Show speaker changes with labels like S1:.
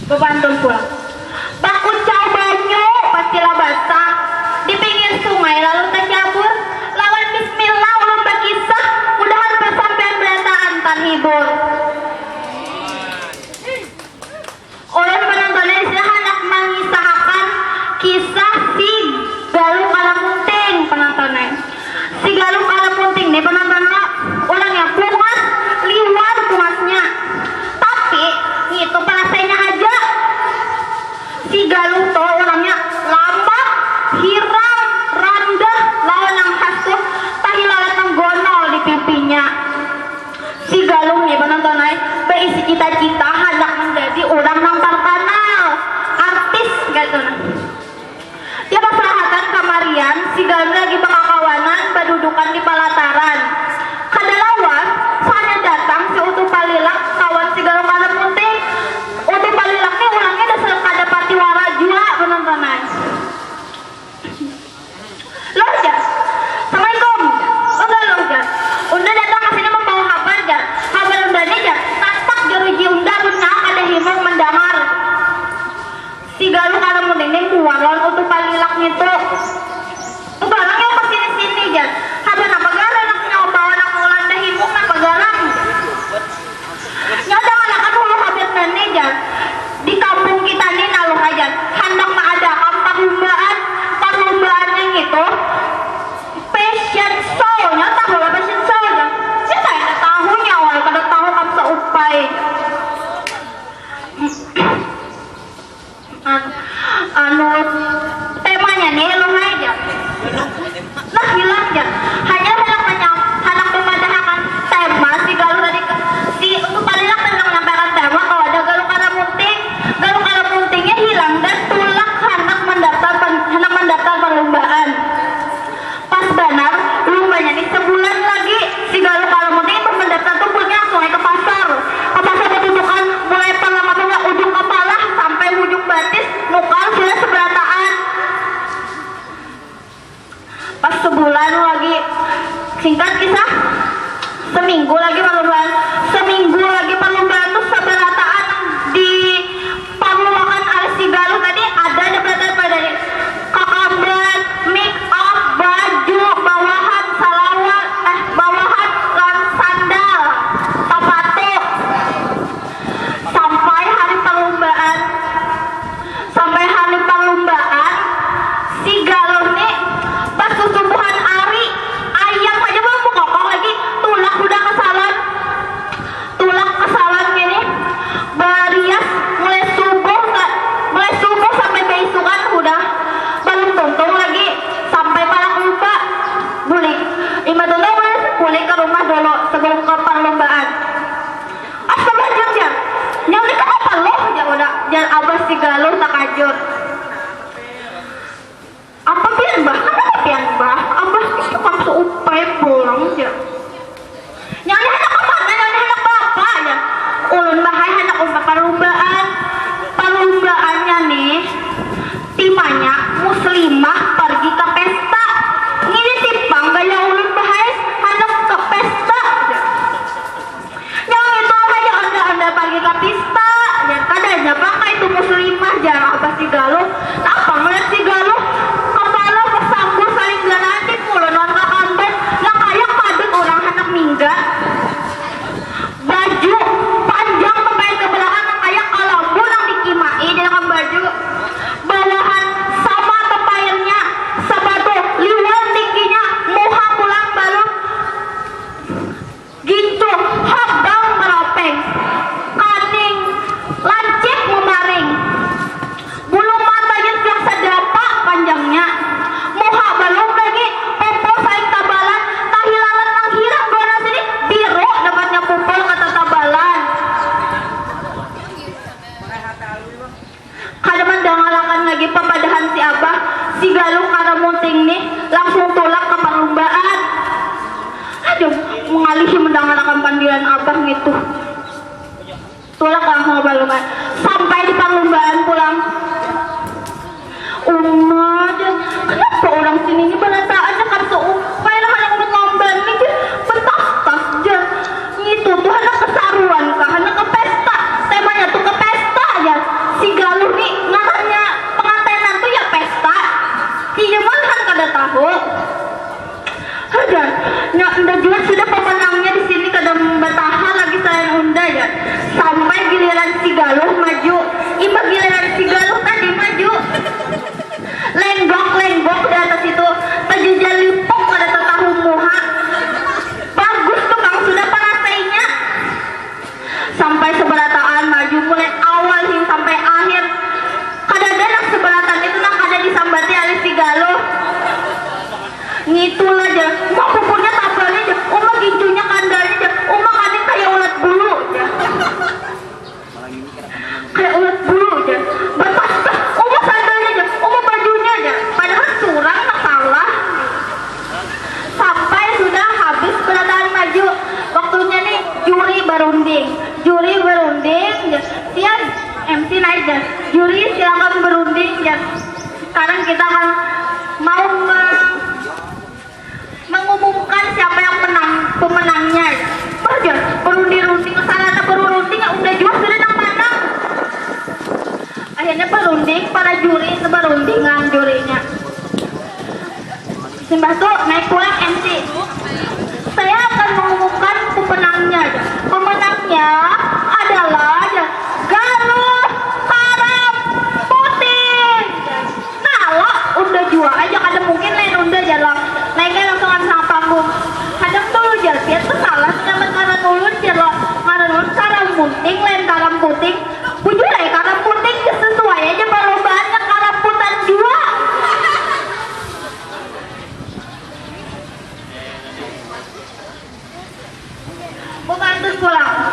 S1: Bebantun pulang. Bakuncau banyu pastilah basah. Di pinggir sungai lalu tercabur. Lawan bismillah ulun berkisah. Mudahan persampaian berataan tan hibur. Ulun penontonnya di sini hendak mengisahkan kisah si Galung Kalamunting penontonnya. Si Galung Kalamunting nih penontonnya ulangnya bungas, liwar bungasnya. Tapi itu palasenya aja. Si Galung tuh orangnya lambat, hirang, randah, lawan yang hasuh, tahilalat gonol di pipinya. Si Galung nih penontonnya berisi cita-cita hendak menjadi orang nang terkenal, artis gitu nah. Dia pasalahatan kamarian, si Galung lagi pengakawanan, berdudukan di pelataran. Kadalawas, saatnya datang si Utuh Palilak, kawan si Galung Kalamunting. Utuh Palilaknya ulangnya dasar kada patiwara jua penontonan. Loh jas, Assalamualaikum. Enggak loh jas. Unda datang ke sini membawa kabar jas. Kabar undanya jas, tatak jeruji unda benar ada himung mendengar. Si Galung Kalamunting ini keluar lawan Utuh Palilaknya tuh. Barangnya ke sini-sini jas. Kabar apa gara anaknya bawa anak ulan dah himung apa garang. Nyata anak dulu habis nenek jas. Di kampung kita ini naluh aja hendak mengadakan perlombaan yang itu fashion show. Nyata bola fashion show jas. Kita ada tahunya awal kada tahu kamu seupai. Anu temanya nih lo aja. Nah hilang aja. Hanya hendak memadahakan tema si Galung tadi si Utuh Palilak hendak menyampaikan tema kalau ada Galung Kalamunting. Galung Kalamuntingnya hilang dan tulak hendak mendaftar perlombaan. Pas benar lombanya nih sebulan lagi si Galung Kalamunting mendaftar tuh punya langsung ke pasar. Ke pasar bertutukan mulai perlama-lama ujung kepala sampai ujung batis nukal sudah seberataan. Pas sebulan lagi singkat kisah seminggu lagi perlombaan tuh seberataan di perlombaan oleh si Galung tadi ada berataan pada kakamban, make up, baju, bawahan, salawat, bawahan dan sandal, sepatu. Sampai hari perlombaan si Galung nih pas subuhan hari ayam aja belum kokok lagi tulak udah kesalan gini barias mulai subuh sampai beisukan udah belum tuntung lagi sampai malam lupa buli ima tuntung buli ke rumah dulu sebelum ke perlombaan. Astagfirullah jan nyampe ke apa loh aja udah jangan abah si Galung tak kajur apa pian bah abah itu kan seupai pulang aja nyanyi anak apa nyanyi anak bapak aja ulun bahaya anak umpat perlombaannya nih timanya muslimah pergi ke pesta ini simpang gaya ulun bahaya anak ke pesta aja yang itu aja anda pergi ke pesta dan kadanya pakai itu muslimah jarang apa si Galung apa ngeliat si Galung kepala bersambut saling gelarantik mulu non kakamben yang kayak padet orang anak minggat baju panjang sampai ke belakang yang kayak kalambu yang dikimai dengan baju bawahan sama tepairnya sepatu liwat tingginya muha pulang balung gitu habang meropeng kaning lancip memaring bulu matanya siang sedapak panjangnya muha balung lagi popo saing tabalan tahilalan nang hirang gona sini biru dapatnya pupul kata tabalan kada mendangalakan lagi pepadahan si abah si Galung Kalamunting nih langsung tulak ke perlombaan. Aduh mengalihi mendangalakan panggilan abah gitu tulak langsung ke perlombaan sampai di perlombaan pulang kenapa orang sini ini berataan dekat seupai lah yang mengambil ini bentak-tak aja gitu tuh anak kesaruan kah anak ke pesta Sampai giliran si Galuh maju. Ima giliran si Galuh tadi maju. Lenggok di atas itu. Tajuja lipok pada tahu muha. Bagus tuh Kang sudah parasainya. Sampai seberataan maju mulai awal hingga sampai akhir. Kadang-kadang seberatan itu nak ada disambati oleh si Galuh. Ngitul aja. Mau kukurnya tabalnya aja. Uma ginjunya kandalnya aja. Uma kadang kayak ulat bulu aja. Kayak ulat bulu aja. Batas Uma sandalnya aja. Uma bajunya aja. Padahal curang nak salah. Sampai sudah habis berataan maju. Waktunya nih juri berunding. Siap MC naik dan juri silakan berunding ya. Sekarang kita akan mau mengumumkan siapa yang pemenangnya. Baca berunding sarana berunding udah jual sudah nang mana. Akhirnya berunding para juri seberundingan jurinya. Simbah tuh naik pulang MC. Saya akan mengumumkan pemenangnya. Pemenangnya adalah Galuh Karam Putih. Kalau udah jual aja kadang mungkin lain udah jalan. Naiknya langsung sama panggung. Kadang tuh jadian tuh salah sama Karam ulun jalan. Karam ulun Karam Putih lain Karam Putih. Bujur ya Karam Putih sesuai aja perlombaannya Karam Putan juga. Bukan terus pulang.